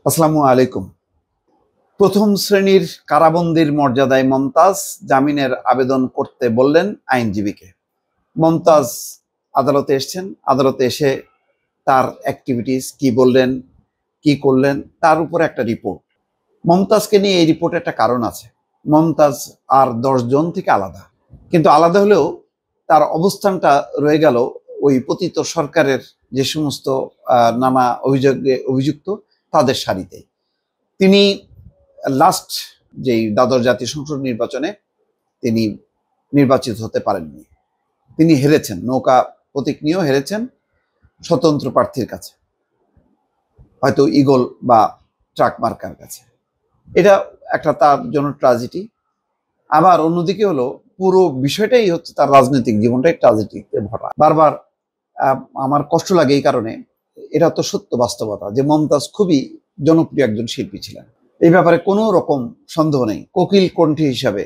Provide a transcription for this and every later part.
আসসালামু আলাইকুম। প্রথম শ্রেণীর কারাবন্দির মর্যাদায় মমতাজ জামিনের আবেদন করতে বললেন আইনজীবীকে। মমতাজ আদালতে এসেছেন। আদালতে এসে তার অ্যাক্টিভিটিস কি বললেন, কি করলেন, তার উপরে একটা রিপোর্ট। মমতাজকে নিয়ে এই রিপোর্টে একটা কারণ আছে। মমতাজ আর 10 জন থেকে আলাদা, কিন্তু আলাদা হলেও তার অবস্থানটা রয়ে গেল ওই পতিত সরকারের যে সমস্ত নানা অভিযোগে অভিযুক্ত তাদের সারিতে। তিনি লাস্ট যেই দ্বাদশ জাতীয় সংসদ নির্বাচনে তিনি নির্বাচিত হতে পারেননি। তিনি হেরেছেন, নৌকা প্রতীক নিয়েও হেরেছেন স্বতন্ত্র প্রার্থীর কাছে, হয়তো ইগল বা ট্রাক মার্কার কাছে। এটা একটা তার জন্য ট্র্যাজেডি। আবার অন্যদিকে হলো পুরো বিষয়টাই হচ্ছে তার রাজনৈতিক জীবনটাই ট্র্যাজেডিতে ভরা। বারবার আমার কষ্ট লাগে এই কারণে, এটা তো সত্য বাস্তবতা যে মমতাজ খুবই জনপ্রিয় একজন শিল্পী ছিলেন। এই ব্যাপারে কোনো রকম সন্দেহ নেই। কোকিল কণ্ঠী হিসাবে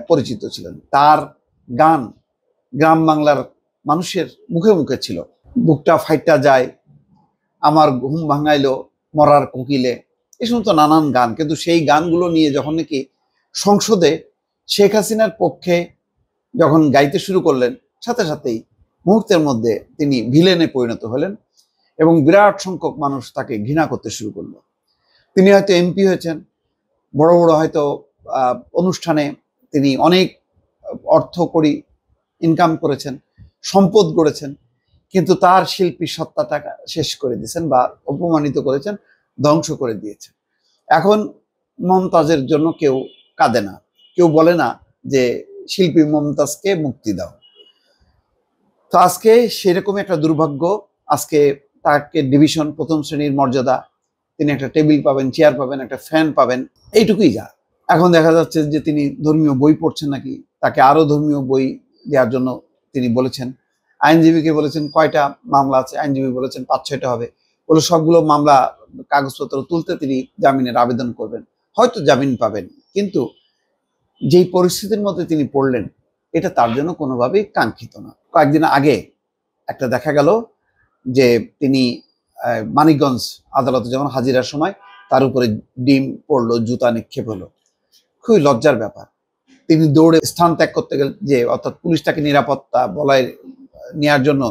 পরিচিত ছিলেন। তার গান গ্রাম বাংলার মানুষের মুখে মুখে ছিল। বুকটা ফাইটটা যায়, আমার ঘুম ভাঙাইলো মরার কোকিলে, এই সমস্ত নানান গান। কিন্তু সেই গানগুলো নিয়ে যখন নাকি সংসদে শেখ হাসিনার পক্ষে যখন গাইতে শুরু করলেন, সাথে সাথেই মুহূর্তের মধ্যে তিনি ভিলেনে পরিণত হলেন এবং বিরাট সংখ্যক মানুষ তাকে ঘৃণা করতে শুরু করলো। তিনি হয়তো এমপি হয়েছেন, বড় বড় হয়তো অনুষ্ঠানে তিনি অনেক অর্থ করি ইনকাম করেছেন, সম্পদ গড়েছেন, কিন্তু তার শিল্পী সত্তাটা শেষ করে দিয়েছেন বা অপমানিত করেছেন, ধ্বংস করে দিয়েছেন। এখন মমতাজের জন্য কেউ কাঁদে না, কেউ বলে না যে শিল্পী মমতাজকে মুক্তি দাও। তো আজকে সেরকম একটা দুর্ভাগ্য। আজকে তাকে ডিভিশন, প্রথম শ্রেণীর মর্যাদা, তিনি একটা টেবিল পাবেন, চেয়ার পাবেন, একটা ফ্যান পাবেন, এইটুকুই যা। এখন দেখা যাচ্ছে যে তিনি ধর্মীয় বই পড়ছেন নাকি, তাকে আরো ধর্মীয় বই দেওয়ার জন্য তিনি বলেছেন। আইনজীবীকে বলেছেন কয়টা মামলা আছে, আইনজীবী বলেছেন 5-6টা হবে। বলে সবগুলো মামলা কাগজপত্র তুলতে তিনি জামিনের আবেদন করবেন, হয়তো জামিন পাবেন। কিন্তু যেই পরিস্থিতির মধ্যে তিনি পড়লেন, এটা তার জন্য কোনোভাবেই কাঙ্ক্ষিত না। কয়েকদিন আগে একটা দেখা গেল যে তিনি মানিকগঞ্জ আদালতে যখন হাজিরার সময় তার উপরে ডিম পড়লো, জুতা নিক্ষেপ হলো। খুবই লজ্জার ব্যাপার। তিনি দৌড়ে স্থান ত্যাগ করতে গেলে, যে অর্থাৎ পুলিশ তাকে নিরাপত্তা বলয় নেওয়ার জন্য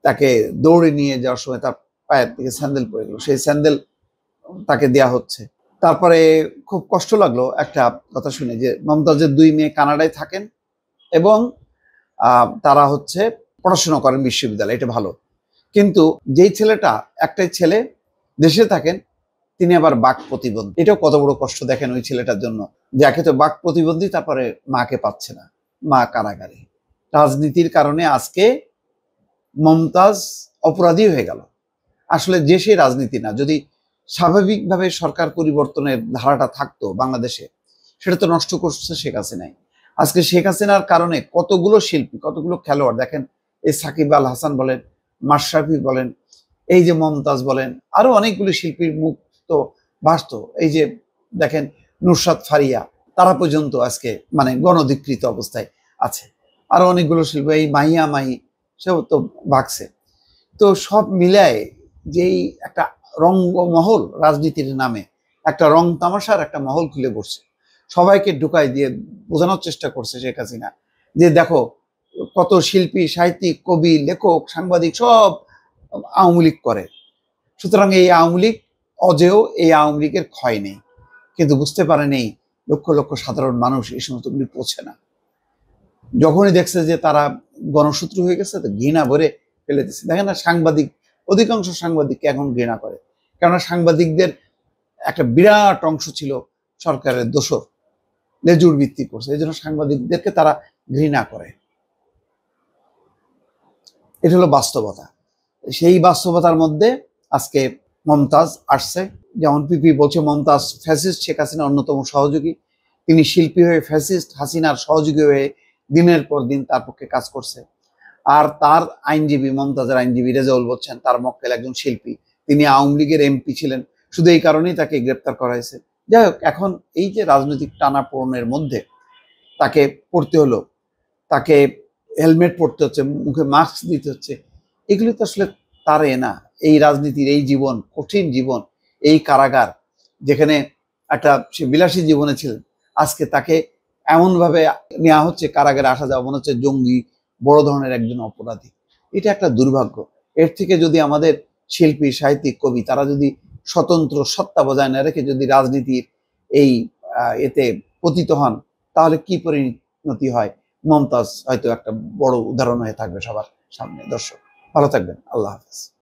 তাকে দৌড়ে নিয়ে যাওয়ার সময় তার পায়ের থেকে স্যান্ডেল পড়ে গেল, সেই স্যান্ডেল তাকে দেয়া হচ্ছে। তারপরে খুব কষ্ট লাগলো একটা কথা শুনে যে মমতাজের 2 মেয়ে কানাডায় থাকেন এবং তারা হচ্ছে পড়াশোনা করেন বিশ্ববিদ্যালয়ে, এটা ভালো। কিন্তু যেই ছেলেটা, একটাই ছেলে দেশে থাকেন, তিনি আবার বাক প্রতিবন্ধী। এটাও কত বড় কষ্ট দেখেন ওই ছেলেটার জন্য, যাকে তো বাক প্রতিবন্ধী, তারপরে মাকে পাচ্ছে না, মা কারাগারে। রাজনীতির কারণে আজকে মমতাজ অপরাধী হয়ে গেল। আসলে যে সে রাজনীতি না, যদি স্বাভাবিকভাবে সরকার পরিবর্তনের ধারাটা থাকতো বাংলাদেশে, সেটা তো নষ্ট করছে শেখ হাসিনাই। আজকে শেখ হাসিনার কারণে কতগুলো শিল্পী, কতগুলো খেলোয়াড় দেখেন, এই সাকিব আল হাসান বলেন, মাশরাফি বলেন, এই যে মমতাজ বলেন, আরো অনেকগুলো শিল্পীর মুখ তো ভাসত। এই যে দেখেন নুসরাত ফারিয়া, তারা পর্যন্ত আজকে মানে গণধিকৃত অবস্থায় আছে। আরো অনেকগুলো শিল্পী, এই মাহিয়া মাহি, সেও তো ভাগছে। তো সব মিলায় যেই একটা রঙ্গমহল, রাজনীতির নামে একটা রং তামাশার একটা মহল খুলে বসছে, সবাইকে ঢুকাই দিয়ে বোঝানোর চেষ্টা করছে শেখ হাসিনা যে দেখো কত শিল্পী, সাহিত্যিক, কবি, লেখক, সাংবাদিক সব আওয়ামী লীগ করে, সুতরাং এই আওয়ামী লীগ অজেয়, এই আওয়ামী লীগের ক্ষয় নেই। কিন্তু বুঝতে পারে নেই লক্ষ লক্ষ সাধারণ মানুষ এই সমস্তগুলি পৌঁছে না। যখনই দেখছে যে তারা গণশত্রু হয়ে গেছে, তো ঘৃণা ভরে ফেলে দিচ্ছে। দেখেন না, সাংবাদিক, অধিকাংশ সাংবাদিককে এখন ঘৃণা করে, কেননা সাংবাদিকদের একটা বিরাট অংশ ছিল সরকারের দোসর, লেজুর ভিত্তি করছে, এই জন্য সাংবাদিকদেরকে তারা ঘৃণা করে। এটা হলো বাস্তবতা। সেই বাস্তবতার মধ্যে আজকে মমতাজ আসছে। যেমন পিপি বলছে মমতাজ ফ্যাসিস্ট শেখ হাসিনার অন্যতম সহযোগী, তিনি শিল্পী হয়ে ফ্যাসিস্ট হাসিনার সহযোগী হয়ে দিনের পর দিন তার পক্ষে কাজ করছে। আর তার আইনজীবী, মমতাজের আইনজীবী রেজাউল বলছেন তার মক্কেল একজন শিল্পী, তিনি আওয়ামী লীগের এমপি ছিলেন, শুধু এই কারণেই তাকে গ্রেপ্তার করা হয়েছে। যাই হোক, এখন এই যে রাজনৈতিক টানাপোড়েনের মধ্যে তাকে পড়তে হলো, তাকে হেলমেট পরতে হচ্ছে, মুখে মাস্ক দিতে হচ্ছে, এগুলি তো আসলে তার না। এই রাজনীতির এই জীবন, কঠিন জীবন, এই কারাগার, যেখানে একটা সে বিলাসী জীবনে ছিলেন, আজকে তাকে এমনভাবে নেওয়া হচ্ছে কারাগারে, আসা যাওয়া মনে হচ্ছে জঙ্গি, বড় ধরনের একজন অপরাধী। এটা একটা দুর্ভাগ্য। এর থেকে যদি আমাদের শিল্পী, সাহিত্যিক, কবি তারা যদি স্বতন্ত্র সত্তা বজায় না রেখে যদি রাজনীতির এই এতে পতিত হন, তাহলে কি পরিণতি হয়? মমতাজ হয়তো একটা বড় উদাহরণ হয়ে থাকবে সবার সামনে। দর্শক ভালো থাকবেন, আল্লাহ হাফেজ।